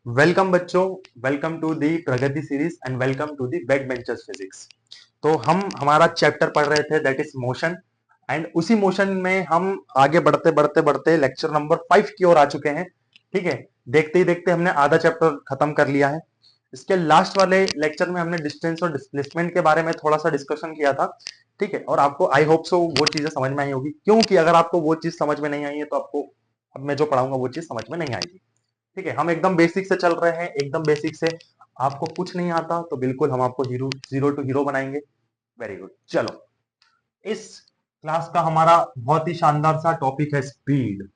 Welcome बच्चों, welcome to the Pragati series and welcome to the back benchers physics. तो हम हमारा चैप्टर पढ़ रहे थे दैट इज मोशन। एंड उसी मोशन में हम आगे बढ़ते बढ़ते बढ़ते लेक्चर नंबर 5 की ओर आ चुके हैं। ठीक है, देखते ही देखते हमने आधा चैप्टर खत्म कर लिया है। इसके लास्ट वाले लेक्चर में हमने डिस्टेंस और डिस्प्लेसमेंट के बारे में थोड़ा सा डिस्कशन किया था। ठीक है, और आपको आई होप सो वो चीजें समझ में आई होगी, क्योंकि अगर आपको वो चीज समझ में नहीं आई है तो आपको अब मैं जो पढ़ाऊंगा वो चीज समझ में नहीं आएगी। ठीक है, हम एकदम बेसिक से चल रहे हैं, एकदम बेसिक से। आपको कुछ नहीं आता तो बिल्कुल हम आपको हीरो जीरो टू हीरो बनाएंगे। Very good. चलो, इस क्लास का हमारा बहुत ही शानदार सा टॉपिक है स्पीड।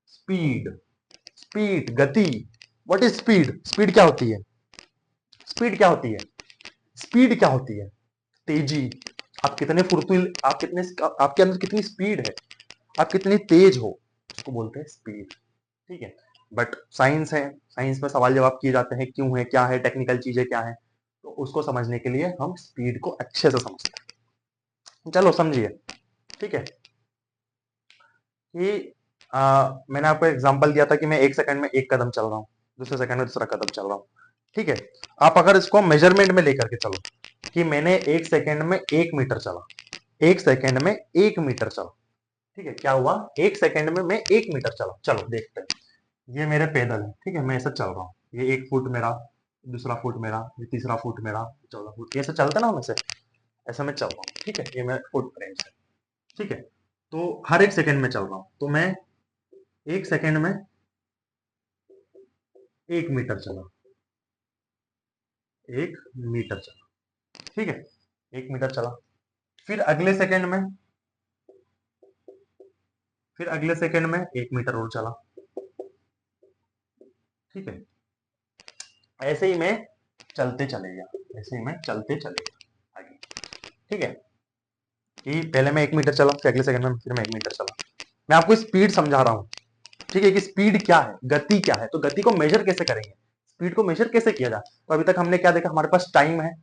स्पीड, स्पीड, गति। What is speed? स्पीड क्या होती है? स्पीड क्या होती है? स्पीड क्या होती है? तेजी। आप कितने फुर्तीले, आप कितने, आपके अंदर कितनी स्पीड है, आप कितनी तेज हो, उसको बोलते हैं स्पीड। ठीक है, बट साइंस है, साइंस में सवाल जवाब किए जाते हैं, क्यों है, क्या है, टेक्निकल चीजें क्या है, तो उसको समझने के लिए हम स्पीड को अच्छे से समझते हैं। चलो समझिए। ठीक है कि मैंने आपको एग्जांपल दिया था कि मैं 1 सेकंड में एक कदम चल रहा हूँ, दूसरे सेकंड में दूसरा कदम चल रहा हूँ। ठीक है, आप अगर इसको मेजरमेंट में लेकर के चलो कि मैंने 1 सेकंड में 1 मीटर चला, 1 सेकंड में 1 मीटर चला। ठीक है, क्या हुआ? 1 सेकंड में मैं 1 मीटर चला। चलो देखते हैं। ये मेरे पैदल है। ठीक है, मैं ऐसा चल रहा हूँ, ये 1 फुट मेरा, दूसरा फुट मेरा, ये तीसरा फुट मेरा, 14 फुट, ऐसे चलते ना हम, ऐसे ऐसा मैं चल रहा हूँ। ठीक है, ये मेरा फुट फ्रेम है। ठीक है, तो हर 1 सेकंड में चल रहा हूँ, तो मैं 1 सेकंड में 1 मीटर चला, 1 मीटर चला। ठीक है, 1 मीटर चला। फिर अगले सेकंड में, फिर अगले सेकंड में 1 मीटर और चला। ठीक है, ऐसे ही मैं चलते चलेगा, ऐसे ही मैं चलते चलेगा आगे। ठीक है, कि पहले मैं 1 मीटर चला, फिर अगले सेकंड में फिर मैं 1 मीटर चला। मैं आपको स्पीड समझा रहा हूं। ठीक है, कि स्पीड क्या है, गति क्या है, तो गति को मेजर कैसे करेंगे, स्पीड को मेजर कैसे किया जाए। तो अभी तक हमने क्या देखा, हमारे पास टाइम है।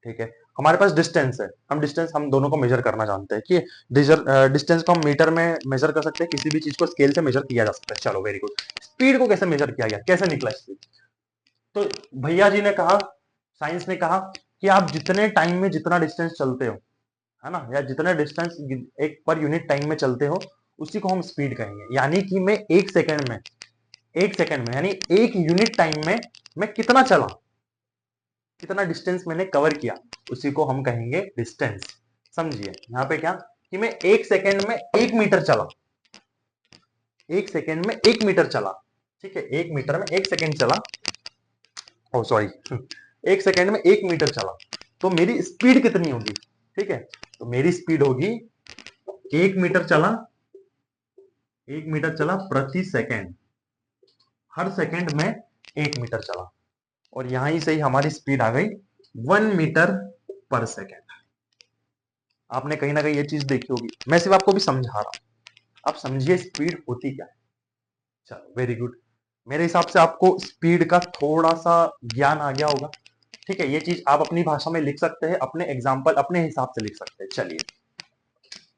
ठीक है, हमारे पास डिस्टेंस है, हम डिस्टेंस हम दोनों को मेजर करना जानते हैं कि डिस्टेंस को हम मीटर में मेजर कर सकते हैं, किसी भी चीज को स्केल से मेजर किया जा सकता है। चलो वेरी गुड। स्पीड को कैसे मेजर किया गया, कैसे निकला स्पीड? तो भैया जी ने कहा, साइंस ने कहा कि आप जितने टाइम में जितना डिस्टेंस चलते हो, है ना, या जितना डिस्टेंस एक पर यूनिट टाइम में चलते हो, उसी को हम स्पीड कहेंगे। यानी कि मैं 1 सेकंड में, 1 सेकंड में यानी 1 यूनिट टाइम में मैं कितना चला, कितना डिस्टेंस मैंने कवर किया, उसी को हम कहेंगे डिस्टेंस। समझिए यहां पे क्या, कि मैं 1 सेकंड में 1 मीटर चला, 1 सेकंड में 1 मीटर चला। ठीक है, 1 मीटर में 1 सेकंड चला, ओ सॉरी 1 सेकंड में 1 मीटर चला, तो मेरी स्पीड कितनी होगी? ठीक है, तो मेरी स्पीड होगी, 1 मीटर चला, 1 मीटर चला प्रति सेकंड, हर सेकंड में 1 मीटर चला, और यहां ही से ही हमारी स्पीड आ गई 1 मीटर पर सेकंड। आपने कहीं ना कहीं ये चीज देखी होगी, मैं सिर्फ आपको भी समझा रहा हूं, आप समझिए स्पीड होती क्या है। चलो वेरी गुड। मेरे हिसाब से आपको स्पीड का थोड़ा सा ज्ञान आ गया होगा। ठीक है, ये चीज आप अपनी भाषा में लिख सकते हैं, अपने एग्जाम्पल अपने हिसाब से लिख सकते हैं। चलिए,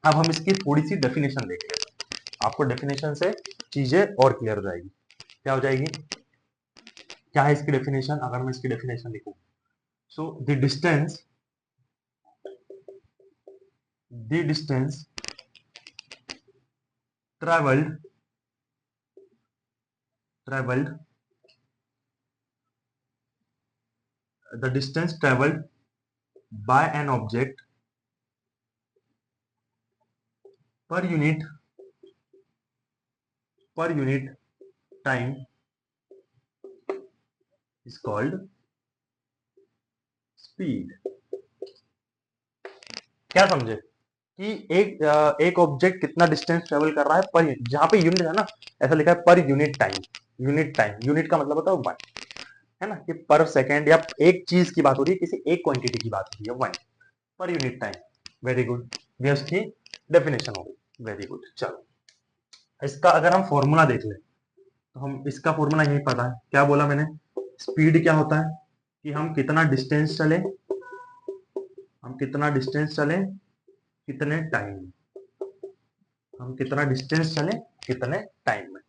अब हम इसकी थोड़ी सी डेफिनेशन देख लेते हैं, आपको डेफिनेशन से चीजें और क्लियर हो जाएगी। क्या हो जाएगी, क्या है इसकी डेफिनेशन? अगर मैं इसकी डेफिनेशन लिखूं, so the distance travelled travelled the distance travelled by an object per unit time is called speed. क्या समझे कि एक ऑब्जेक्ट कितना डिस्टेंस ट्रेवल कर रहा है पर, जहां पे यूनिट है ना, ऐसा लिखा है per unit time. Unit time, unit का मतलब होता है वन, है ना, कि पर सेकेंड या एक चीज की बात हो रही है, किसी एक क्वांटिटी की बात हो रही है, one per unit time. Very good, ये उसकी डेफिनेशन हो गई। Very good. चलो, इसका अगर हम फॉर्मूला देख ले, तो हम इसका फॉर्मूला यही पता है, क्या बोला मैंने, स्पीड क्या होता है कि हम कितना डिस्टेंस चले, हम कितना डिस्टेंस चले कितने टाइम में, हम कितना डिस्टेंस चले कितने टाइम में,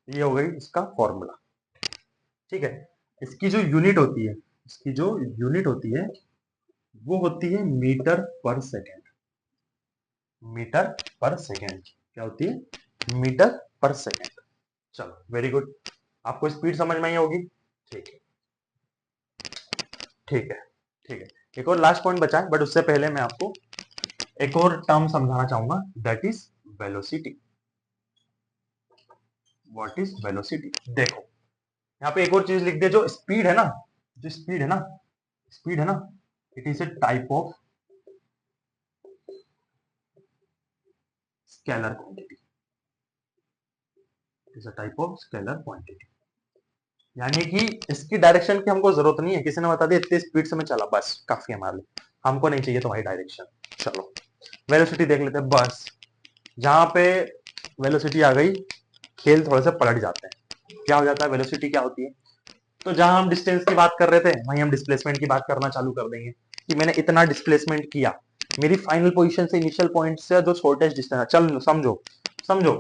ये हो गई इसका फॉर्मूला। ठीक है। इसकी जो यूनिट होती है, इसकी जो यूनिट होती है वो होती है metre per second. Metre per second क्या होती है? Metre per second. चलो वेरी गुड, आपको स्पीड समझ में आई होगी। ठीक है, ठीक है, ठीक है। एक और लास्ट पॉइंट बचा है, बट उससे पहले मैं आपको एक और टर्म समझाना चाहूंगा, that is velocity. What is velocity? देखो यहाँ पे एक और चीज लिख दे, जो स्पीड है ना, जो स्पीड है ना, स्पीड है ना, it is a type of scalar quantity. It is a type of scalar quantity. यानी कि इसकी डायरेक्शन की हमको जरूरत नहीं है, किसी ने बता दिया इतनी स्पीड से मैं चला, बस काफी हमारे लिए, हमको नहीं चाहिए तुम्हारी डायरेक्शन। चलो वेलोसिटी देख लेते हैं। बस जहां पे वेलोसिटी आ गई, खेल थोड़े से पलट जाते हैं। क्या हो जाता है? वेलोसिटी क्या होती है? तो जहां हम डिस्टेंस की बात कर रहे थे, वहीं हम डिस्प्लेसमेंट की बात करना चालू कर देंगे कि मैंने इतना डिस्प्लेसमेंट किया, मेरी फाइनल पोजीशन से इनिशियल पॉइंट से जो शॉर्टेस्ट डिस्टेंस है, चल समझो, समझो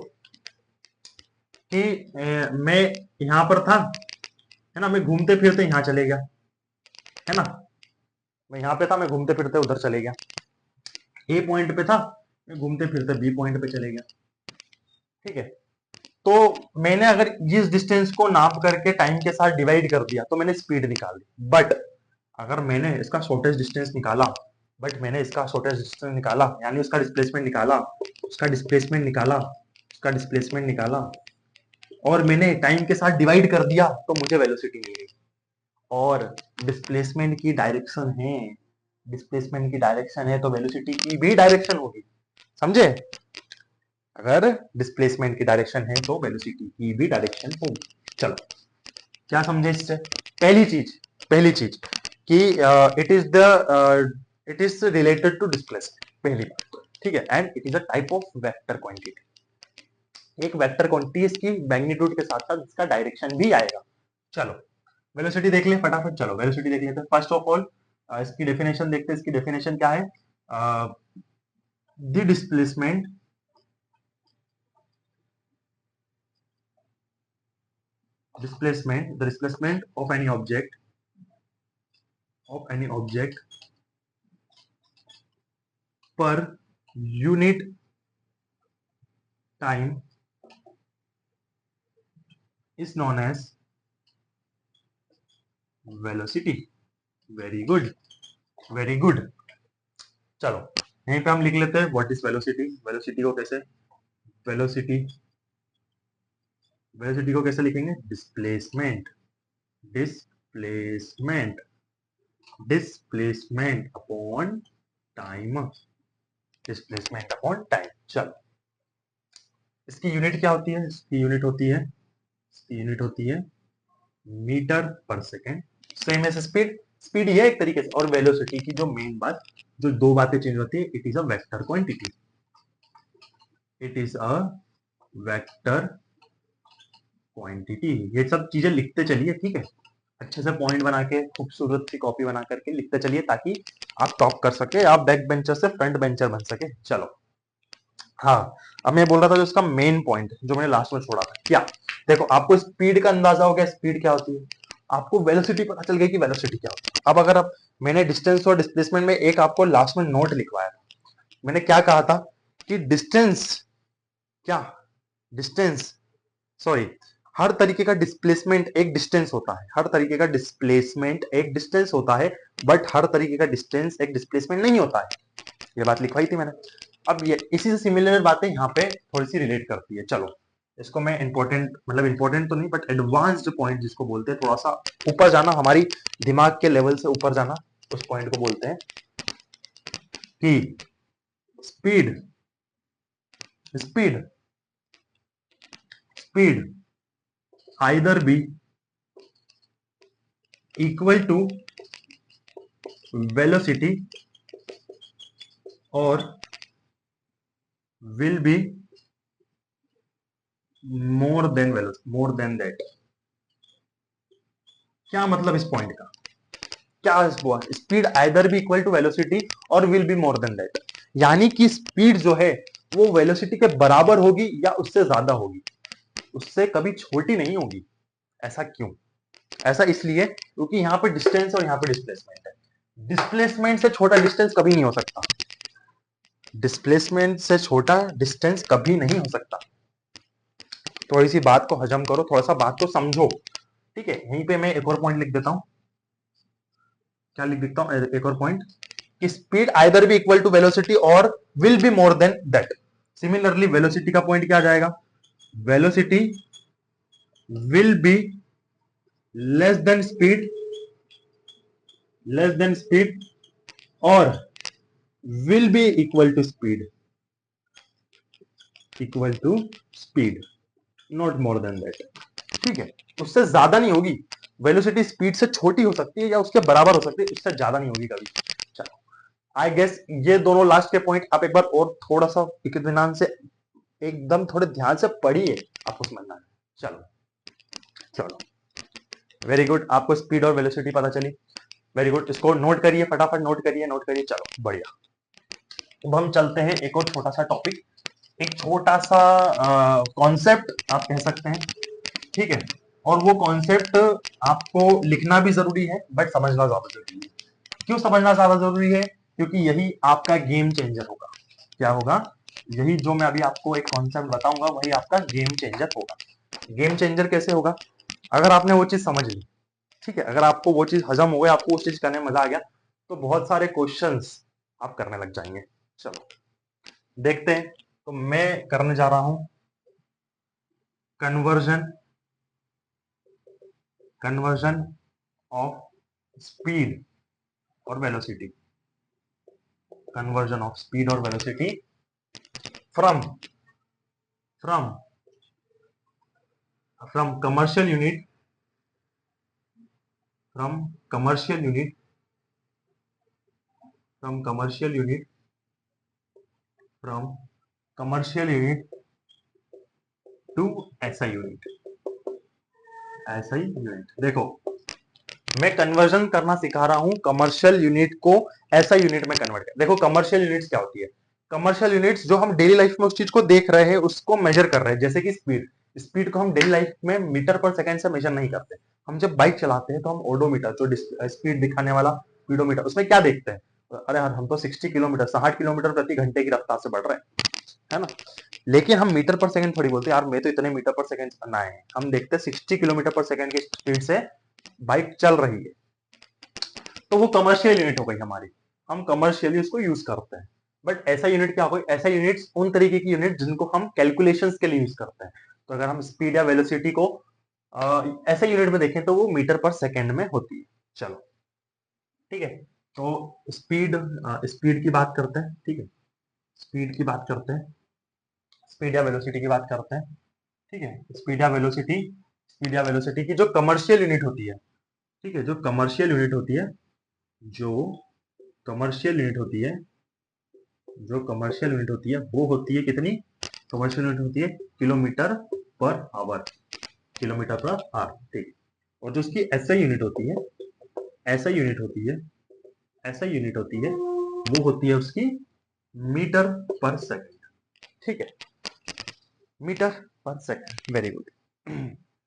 कि मैं यहां पर था, है ना, मैं घूमते फिरते यहां चले गया, है ना, मैं यहां पे था, मैं घूमते फिरते उधर चले गया, ए पॉइंट पे था, मैं घूमते फिरते बी पॉइंट पे चले गया। ठीक है, तो मैंने अगर इस डिस्टेंस को नाप करके टाइम के साथ डिवाइड कर दिया तो मैंने स्पीड निकाल दी। बट अगर मैंने इसका शॉर्टेस्ट डिस्टेंस निकाला, यानी उसका डिस्प्लेसमेंट निकाला, उसका डिस्प्लेसमेंट निकाला, उसका डिस्प्लेसमेंट निकाला, और मैंने टाइम के साथ डिवाइड कर दिया, तो मुझे वेलोसिटी मिल गई। और डिस्प्लेसमेंट की डायरेक्शन है, डिस्प्लेसमेंट की डायरेक्शन है तो वेलोसिटी की भी डायरेक्शन होगी। समझे? अगर डिस्प्लेसमेंट की डायरेक्शन है तो वेलोसिटी की भी डायरेक्शन होगी। चलो क्या समझे इससे? पहली चीज, पहली चीज कि it is related to displacement, पहली बात। ठीक है, and it is a type of vector quantity. एक वेक्टर क्वांटिटी, इसकी मैग्नीट्यूड के साथ साथ इसका डायरेक्शन भी आएगा। चलो वेलोसिटी देख ले फटाफट, चलो वेलोसिटी देख लेते हैं। फर्स्ट ऑफ ऑल इसकी डेफिनेशन देखते हैं। इसकी डेफिनेशन क्या है? The displacement the displacement of any object per unit time is known as velocity. Very good, very good. चलो यहीं पे हम लिख लेते हैं व्हाट इज वेलोसिटी। वेलोसिटी को कैसे, वेलोसिटी वेलोसिटी को कैसे लिखेंगे? Displacement, displacement, displacement upon time, displacement upon time. चलो इसकी यूनिट क्या होती है? इसकी यूनिट होती है, इसकी यूनिट होती है metre per second. Same as speed, speed ये एक तरीके से, और वेलोसिटी की जो मेन बात, जो दो बातें चेंज होती है, it is a vector quantity, it is a vector quantity. ये सब चीजें लिखते चलिए, ठीक है, अच्छे से पॉइंट बना के, खूबसूरत सी कॉपी बना करके लिखते चलिए, ताकि आप टॉप कर सके, आप बैक बेंचर से फ्रंट बेंचर बन सके। चलो हाँ, अब मैं बोल रहा था जो इसका मेन पॉइंट जो मैंने लास्ट में छोड़ा था, क्या? देखो आपको स्पीड का अंदाजा हो गया, स्पीड क्या होती है, आपको वेलोसिटी पता चल गई कि वेलोसिटी क्या होती है। अब अगर आप, मैंने डिस्टेंस और डिस्प्लेसमेंट में एक आपको लास्ट में नोट लिखवाया था, मैंने क्या कहा था कि डिस्टेंस, क्या डिस्टेंस, सॉरी, हर तरीके का डिस्प्लेसमेंट एक डिस्टेंस होता है, हर तरीके का डिस्प्लेसमेंट एक डिस्टेंस होता है, बट हर तरीके का डिस्टेंस एक डिस्प्लेसमेंट नहीं होता है। ये बात लिखवाई थी मैंने। अब ये इसी से सिमिलर बातें यहाँ पे थोड़ी सी रिलेट करती है। चलो इसको मैं इंपॉर्टेंट, मतलब इंपॉर्टेंट तो नहीं बट एडवांस्ड पॉइंट जिसको बोलते हैं, थोड़ा सा ऊपर जाना, हमारी दिमाग के लेवल से ऊपर जाना, उस पॉइंट को बोलते हैं कि speed, speed, speed either be equal to velocity और will be more than velocity, more than that। क्या मतलब इस पॉइंट का? क्या हुआ? Speed either be equal to velocity or will be more than that, यानी कि स्पीड जो है वो वेलोसिटी के बराबर होगी या उससे ज्यादा होगी, उससे कभी छोटी नहीं होगी। ऐसा क्यों? ऐसा इसलिए क्योंकि यहाँ पे डिस्टेंस और यहाँ पे डिस्प्लेसमेंट है। डिस्प्लेसमेंट से छोटा डिस्टेंस कभी नहीं हो सकता। डिस्प्लेसमेंट से छोटा डिस्टेंस कभी नहीं हो सकता। थोड़ी सी बात को हजम करो, थोड़ा सा बात को समझो, ठीक है। यहीं पे मैं एक और पॉइंट लिख देता हूं। क्या लिख देता हूं एक और पॉइंट, कि speed either be equal to velocity or will be more than that. Similarly velocity का पॉइंट क्या आ जाएगा, velocity will be less than speed, or will be equal to speed, not more than that, ठीक है। उससे ज्यादा नहीं होगी। वेलोसिटी स्पीड से छोटी हो सकती है या उसके बराबर हो सकती है, उससे ज्यादा नहीं होगी कभी। चलो, आई गेस ये दोनों लास्ट के पॉइंट आप एक बार और थोड़ा सा इत्मीनान से, एकदम थोड़े ध्यान से पढ़िए, आपको समझना है। चलो चलो, वेरी गुड, आपको स्पीड और वेलोसिटी पता चली। वेरी गुड, इसको नोट करिए, फटाफट नोट करिए, नोट करिए। चलो बढ़िया। अब हम चलते हैं एक और छोटा सा टॉपिक, एक छोटा सा कॉन्सेप्ट आप कह सकते हैं, ठीक है। और वो कॉन्सेप्ट आपको लिखना भी जरूरी है, बट समझना ज्यादा जरूरी है। क्यों समझना ज्यादा जरूरी है, क्योंकि यही आपका गेम चेंजर होगा। क्या होगा, यही जो मैं अभी आपको एक कॉन्सेप्ट बताऊंगा वही आपका गेम चेंजर होगा। गेम चेंजर कैसे होगा, अगर आपने वो चीज समझ ली, ठीक है, अगर आपको वो चीज हजम हो गई, आपको उस चीज करने में मजा आ गया, तो बहुत सारे क्वेश्चंस आप करने लग जाएंगे। चलो देखते हैं। तो मैं करने जा रहा हूं कन्वर्जन कन्वर्जन ऑफ स्पीड और वेलोसिटी, कन्वर्जन ऑफ स्पीड और velocity from from from commercial unit, from commercial unit from commercial unit from commercial unit to SI unit, SI unit. देखो, मैं कन्वर्जन करना सिखा रहा हूं कमर्शियल यूनिट को SI unit में कन्वर्ट कर। देखो कमर्शियल यूनिट्स क्या होती है, कमर्शियल यूनिट्स जो हम डेली लाइफ में उस चीज को देख रहे हैं, उसको मेजर कर रहे हैं। जैसे कि स्पीड, स्पीड को हम डेली लाइफ में मीटर पर सेकंड से मेजर नहीं करते। हम जब बाइक चलाते हैं तो हम ओडोमीटर, जो स्पीड दिखाने वाला स्पीडोमीटर, उसमें क्या देखते हैं, अरे यार हम तो 60 किलोमीटर 60 किलोमीटर प्रति घंटे की रफ्तार से बढ़ रहे हैं, है ना। लेकिन हम मीटर पर सेकंड थोड़ी बोलते हैं, यार मैं तो इतने मीटर पर सेकंड चलना है। हम देखते हैं 60 किलोमीटर पर सेकंड की स्पीड से बाइक चल रही है, तो वो कमर्शियल यूनिट हो गई हमारी, हम कमर्शियली उसको यूज करते हैं। बट ऐसा यूनिट क्या हो गई, ऐसा यूनिट्स उन तरीके की यूनिट जिनको हम कैलकुलेशंस के लिए यूज करते हैं। तो अगर हम स्पीड या वेलोसिटी को ऐसे यूनिट में देखें तो वो मीटर पर सेकंड में होती है। चलो ठीक है, तो स्पीड, स्पीड की बात करते हैं, ठीक है, स्पीड की बात करते हैं, स्पीड या वेलोसिटी की बात करते हैं, ठीक है। स्पीड या वेलोसिटी की जो कमर्शियल यूनिट होती है, ठीक है, जो कमर्शियल यूनिट होती है, जो कमर्शियल यूनिट होती है, जो कमर्शियल यूनिट होती है वो होती है कितनी, कमर्शियल यूनिट होती है kilometre per hour, kilometre per hour, ठीक। और जो उसकी एसआई यूनिट होती है, एसआई यूनिट होती है, एसआई यूनिट होती है, वो होती है उसकी मीटर पर सेकंड, ठीक है, मीटर पर सेकंड। Very good.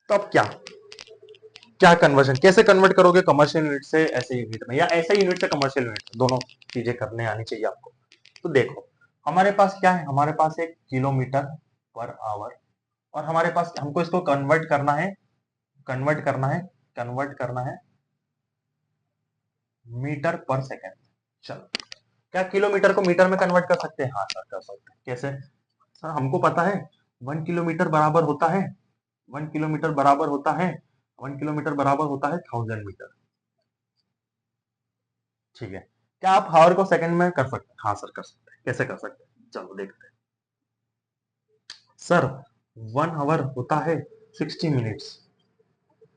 तो अब क्या क्या कन्वर्जन कैसे कन्वर्ट करोगे कमर्शियल यूनिट से ऐसे यूनिट में, या ऐसे यूनिट से कमर्शियल यूनिट, दोनों चीजें करने आनी चाहिए आपको। तो देखो हमारे पास क्या है, हमारे पास एक किलोमीटर पर आवर, और हमारे पास, हमको इसको कन्वर्ट करना है, कन्वर्ट करना है, कन्वर्ट करना है मीटर पर सेकंड। चलो, क्या किलोमीटर को मीटर में कन्वर्ट कर सकते हैं, हाँ सर कर सकते हैं। कैसे सर, हमको पता है 1 किलोमीटर बराबर होता है, 1 किलोमीटर बराबर होता है, 1 किलोमीटर बराबर होता है 1000 मीटर, ठीक है। क्या आप हावर को सेकंड में कर सकते हैं, हाँ सर कर सकते हैं। कैसे कर सकते हैं, चलो देखते हैं। सर 1 आवर होता है 60 मिनट्स,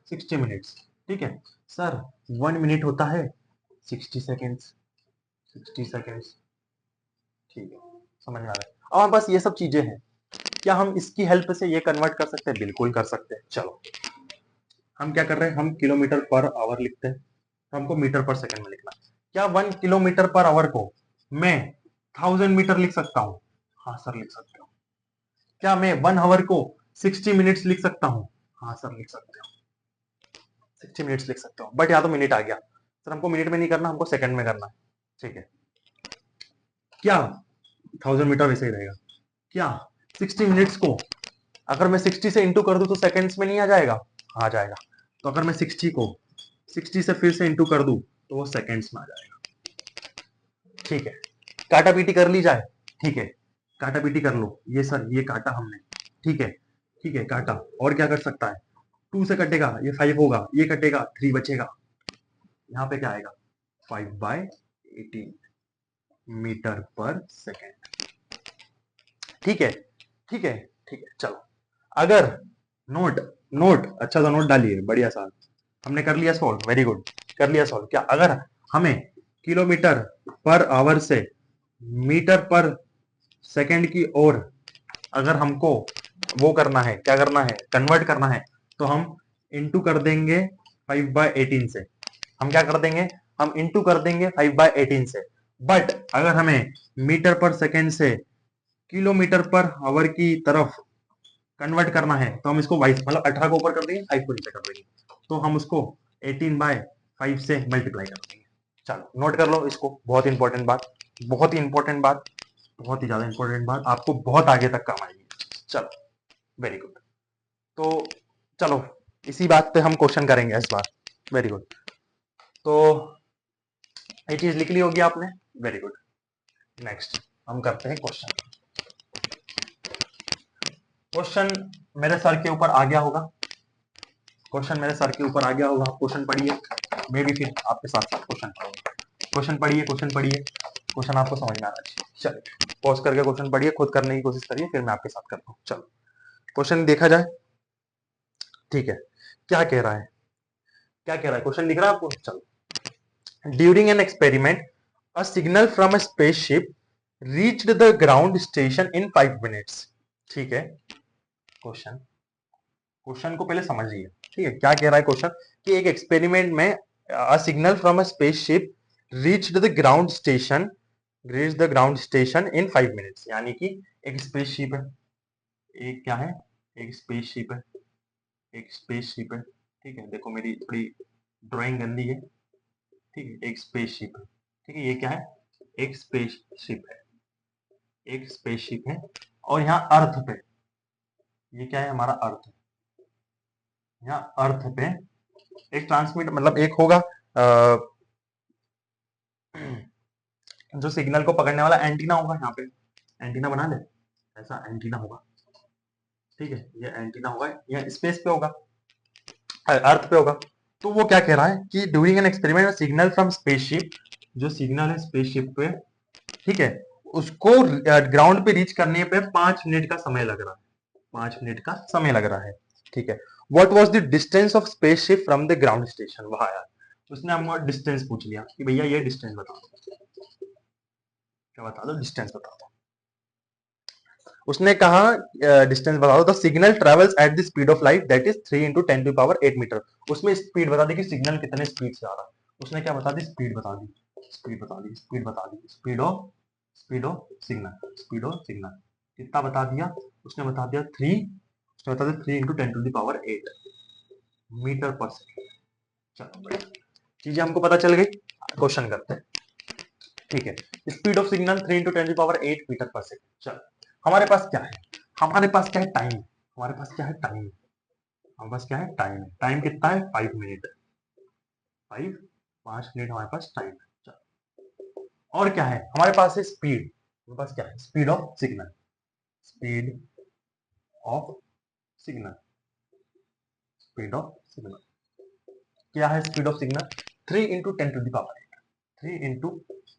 60 मिनट्स, ठीक है। सर 1 मिनट होता है 60 सेकेंड्स, 60 सेकेंड्स, ठीक है, समझ में आ रहा है। और बस ये सब चीजें हैं, क्या हम इसकी हेल्प से ये कन्वर्ट कर सकते हैं, बिल्कुल कर सकते हैं। चलो हम क्या कर रहे हैं, हम किलोमीटर पर आवर लिखते हैं, तो हमको मीटर पर सेकंड में लिखना है। क्या 1 किलोमीटर पर आवर को मैं 1000 मीटर लिख सकता हूँ, हाँ सर लिख सकता हूँ। क्या मैं 1 आवर को 60 मिनट्स लिख सकता हूँ, हाँ सर लिख सकते हो। 60 मिनट्स लिख सकते हो, बट यहाँ तो मिनट आ गया सर, हमको मिनट में नहीं करना, हमको सेकंड में करना है। ठीक है, क्या 1000 मीटर वैसे ही रहेगा क्या, 60 मिनट्स को अगर मैं 60 से इंटू कर दूं तो सेकंड्स में नहीं आ जाएगा, आ जाएगा। तो अगर मैं 60 को 60 से फिर से इंटू कर दूं तो वो सेकंड्स में आ जाएगा। ठीक है, काटा पीटी कर ली जाए। ठीक है, काटा पीटी कर लो, ये सर ये काटा हमने। ठीक है, ठीक है काटा, और क्या कर सकता है, 2 से कटेगा ये 5 होगा, ये कटेगा 3 बचेगा, यहाँ पे क्या आएगा 5/18 मीटर पर सेकेंड। ठीक है, ठीक है, ठीक है। चलो, अगर नोट नोट अच्छा सा नोट डालिए, बढ़िया सा, हमने कर लिया सॉल्व, वेरी गुड, कर लिया सॉल्व। क्या अगर हमें किलोमीटर पर आवर से मीटर पर सेकंड की ओर अगर हमको वो करना है, क्या करना है, कन्वर्ट करना है, तो हम इंटू कर देंगे 5/18 से। हम क्या कर देंगे, हम इंटू कर देंगे 5/18 से। बट अगर हमें मीटर पर सेकेंड से किलोमीटर पर आवर की तरफ कन्वर्ट करना है तो हम इसको 22 मतलब 18 को ऊपर कर देंगे, 5 को नीचे कर देंगे, तो हम उसको 18/5 से मल्टीप्लाई कर देंगे। चलो नोट कर लो इसको, बहुत इंपॉर्टेंट बात, बहुत ही इंपॉर्टेंट बात, बहुत ही ज्यादा इंपॉर्टेंट बात, आपको बहुत आगे तक काम आएगी। चलो वेरी गुड। तो चलो इसी बात पे हम क्वेश्चन करेंगे इस बार। Very good. तो ये चीज लिख ली होगी आपने, वेरी गुड। नेक्स्ट हम करते हैं क्वेश्चन। क्वेश्चन मेरे सर के ऊपर आ गया होगा, क्वेश्चन मेरे सर के ऊपर आ गया होगा, आप क्वेश्चन पढ़िए, मैं भी फिर आपके साथ साथ क्वेश्चन पढ़ूंगा। क्वेश्चन पढ़िए, क्वेश्चन पढ़िए, क्वेश्चन आपको समझ में आना चाहिए। चलिए पॉज करके क्वेश्चन पढ़िए, खुद करने की कोशिश करिए, फिर मैं आपके साथ करता हूँ। चलो क्वेश्चन देखा जाए। ठीक है, क्या कह रहा है, क्या कह रहा है, क्वेश्चन दिख रहा है आपको। चलो, during an experiment a signal from a spaceship reached the ground station in 5 minutes. ठीक है, क्वेश्चन, क्वेश्चन को पहले समझिए। ठीक है, क्या कह रहा है क्वेश्चन, कि एक एक्सपेरिमेंट में a signal from a spaceship reached the ground station, reach the ground station in 5 minutes. यानी कि एक स्पेसशिप है, एक क्या है, एक स्पेसशिप है, एक स्पेसशिप है। ठीक है, देखो मेरी थोड़ी ड्राइंग गंदी है। ठीक है, एक स्पेसशिप है। ठीक है, ये क्या है, एक स्पेसशिप है, एक स्पेसशिप है, और यहाँ अर्थ पे, ये क्या है हमारा अर्थ, यहाँ अर्थ पे एक ट्रांसमिट मतलब एक होगा जो सिग्नल को पकड़ने वाला एंटीना होगा, यहाँ पे एंटीना बना ले, ऐसा एंटीना होगा। ठीक है, ये एंटीना होगा, ये स्पेस पे होगा, अर्थ पे होगा। तो वो क्या कह रहा है कि during an experiment signal from spaceship, जो सिग्नल है स्पेसशिप पे, ठीक है, उसको ग्राउंड पे रीच करने पे 5 मिनट का समय लग रहा है, 5 मिनट का समय लग रहा है। ठीक है, what was the distance of spaceship from the ground station. वाह यार, उसने हमको डिस्टेंस पूछ लिया कि भैया ये डिस्टेंस बता दो, क्या बता दो, डिस्टेंस बता दो। उसने कहा डिस्टेंस बता दो, the signal travels at the speed of light that is 3 × 10⁸ metre. उसमें स्पीड बता दी कि सिग्नल कितने स्पीड से आ रहा है। उसने क्या बता दी, स्पीड बता दी, स्पीड बता दी, स्पीड बता दी, speed of signal, speed of signal कितना बता दिया, उसने बता दिया 3, उसने बता दिया 3 × 10⁸ मीटर पर सेकेंड। चलो बढ़िया, चीजें हमको पता चल गई, क्वेश्चन करते हैं। ठीक है, speed of signal 3 × 10⁸ metre per second. चलो हमारे पास क्या है, हमारे पास क्या है, टाइम, हमारे पास क्या है, टाइम, हमारे पास क्या है, टाइम है, टाइम कितना है 5 मिनट, 5 मिनट हमारे पास टाइम है। और क्या है हमारे पास है, स्पीड, हमारे पास क्या है, speed of signal, speed of signal, speed of signal क्या है, speed of signal 3 × 10⁸, 3 ×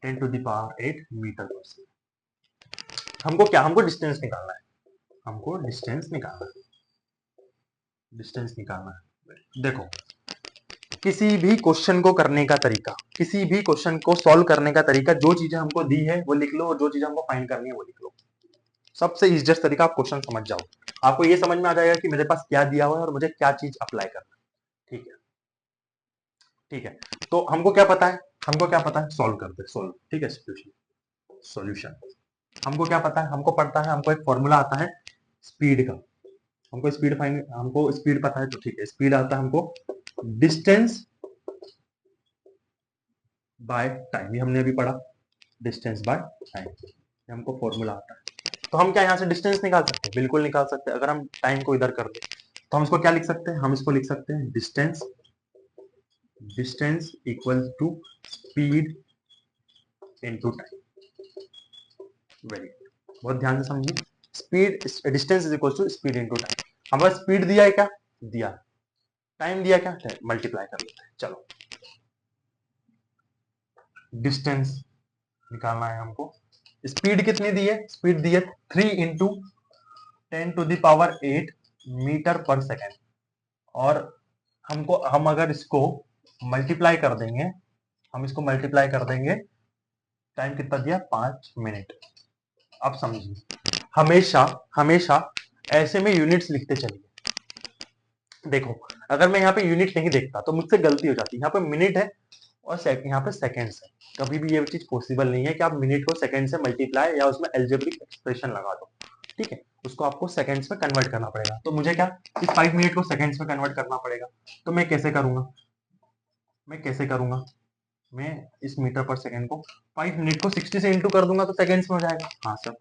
10⁸ metre per second. हमको क्या, हमको डिस्टेंस निकालना है, हमको डिस्टेंस निकालना है, डिस्टेंस निकालना है। देखो किसी भी क्वेश्चन को करने का तरीका, किसी भी क्वेश्चन को सॉल्व करने का तरीका, जो चीजें हमको दी है वो लिख लो, और जो चीजें हमको फाइंड करनी है वो लिख लो। सबसे इजिएस्ट तरीका, आप क्वेश्चन समझ जाओ, आपको ये समझ में आ जाएगा कि मेरे पास क्या दिया हुआ है और मुझे क्या चीज अप्लाई करना है। ठीक है, ठीक है, तो हमको क्या पता है, हमको क्या पता है, सॉल्व करते हैं, सॉल्व। ठीक है, सॉल्यूशन, सॉल्यूशन हमको क्या पता है, हमको पता है, हमको एक फॉर्मूला आता है स्पीड का, हमको स्पीड फाइंड, हमको स्पीड पता है, तो ठीक है, स्पीड आता है हमको डिस्टेंस बाय टाइम, ये हमने अभी पढ़ा, डिस्टेंस बाय टाइम, ये हमको फॉर्मूला आता है। तो हम क्या यहाँ से डिस्टेंस निकाल सकते हैं? बिल्कुल निकाल सकते हैं। अगर हम टाइम को इधर कर दें तो हम इसको क्या लिख सकते हैं? हम इसको लिख सकते हैं distance, distance equal to speed into time. Very good, बहुत ध्यान से समझिए। Speed, distance is equal to speed into time. हमारा स्पीड दिया है क्या? दिया। टाइम दिया क्या? मल्टीप्लाई कर लेते हैं। चलो, डिस्टेंस निकालना है हमको। स्पीड कितनी दी है? स्पीड दी है 3 इंटू 10⁸ मीटर पर सेकेंड। और हम अगर इसको मल्टीप्लाई कर देंगे, हम इसको मल्टीप्लाई कर देंगे, टाइम कितना दिया? 5 मिनट। अब समझिए, हमेशा हमेशा ऐसे में यूनिट्स लिखते चलिए। देखो, अगर मैं यहाँ पे यूनिट नहीं देखता तो मुझसे गलती हो जाती है। यहाँ पे मिनट है और यहाँ पे सेकेंड्स है। कभी भी ये चीज पॉसिबल नहीं है कि आप मिनट को सेकंड से मल्टीप्लाई या उसमें एल्जेब्रिक एक्सप्रेशन लगा दो। ठीक है, उसको आपको सेकंड्स में कन्वर्ट करना पड़ेगा। तो मुझे क्या, इस 5 मिनट को सेकंड्स में कन्वर्ट करना पड़ेगा। तो मैं कैसे करूंगा? मैं इस मीटर पर सेकंड को 5 मिनट को 60 से इंटू कर दूंगा तो सेकंड्स में हो जाएगा। हाँ सर,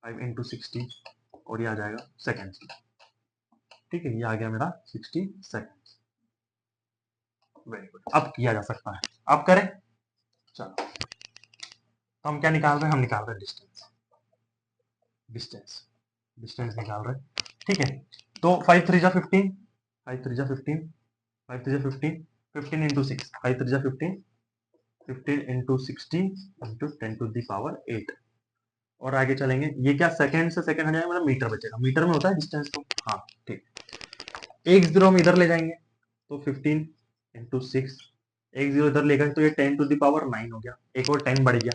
5 इंटू 60 और ये आ जाएगा सेकंड्स में। ठीक है, ये आ गया मेरा 60 सेकंड्स। वेरी गुड, अब किया जा सकता है, अब करें। चलो, तो हम क्या निकाल रहे हैं? हम निकाल रहे हैं डिस्टेंस, डिस्टेंस डिस्टेंस निकाल रहे हैं। ठीक है, तो 5 3 जा 15, 5 3 जा 15, 5 3 जा 15, 15 इंटू 6, 5 3 जा 15, 15 इंटू 60 इंटू 10⁸ 8। और आगे चलेंगे, ये क्या सेकंड से सेकंड हो जाएगा, मतलब मीटर बचेगा। मीटर में होता है डिस्टेंस तो। हाँ ठीक, एक जीरो हम इधर ले जाएंगे तो 15 इंटू 6, एक जीरो इधर ले गए तो ये 10⁹9 हो गया, एक और 10 बढ़ गया।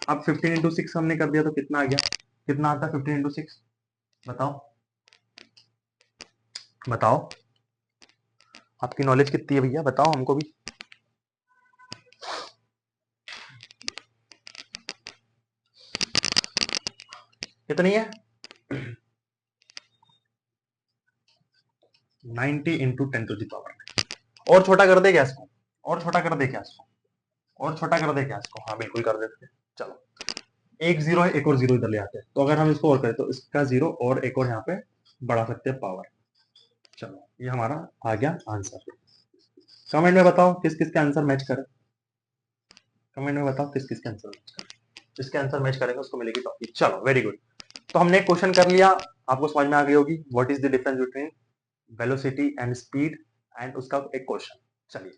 अब 15 इंटू 6 हमने कर दिया तो कितना आ गया? कितना आता है 15 इंटू 6? बताओ बताओ, आपकी नॉलेज कितनी है भैया? बताओ हमको भी। कितनी है? 90 इंटू 10⁻। और छोटा कर दे क्या इसको? और छोटा कर दे क्या इसको? और छोटा कर दे क्या इसको? हाँ बिल्कुल कर देते हैं। चलो, एक जीरो है, एक और जीरो इधर ले आते हैं। तो अगर हम इसको और करें तो इसका जीरो और एक और यहाँ पे बढ़ा सकते हैं पावर। चलो, ये हमारा आ गया आंसर। कमेंट में बताओ किस किस के आंसर मैच करे। कमेंट में बताओ किस किस के आंसर मैच करे। जिसके आंसर मैच करेंगे उसको मिलेगी टॉपिक। चलो, वेरी गुड। तो हमने क्वेश्चन कर लिया, आपको समझ में आ गई होगी what is the difference between velocity and speed, and उसका एक क्वेश्चन। चलिए,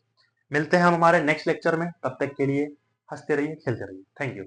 मिलते हैं हम हमारे नेक्स्ट लेक्चर में। तब तक के लिए हंसते रहिए, खेलते रहिए। Thank you.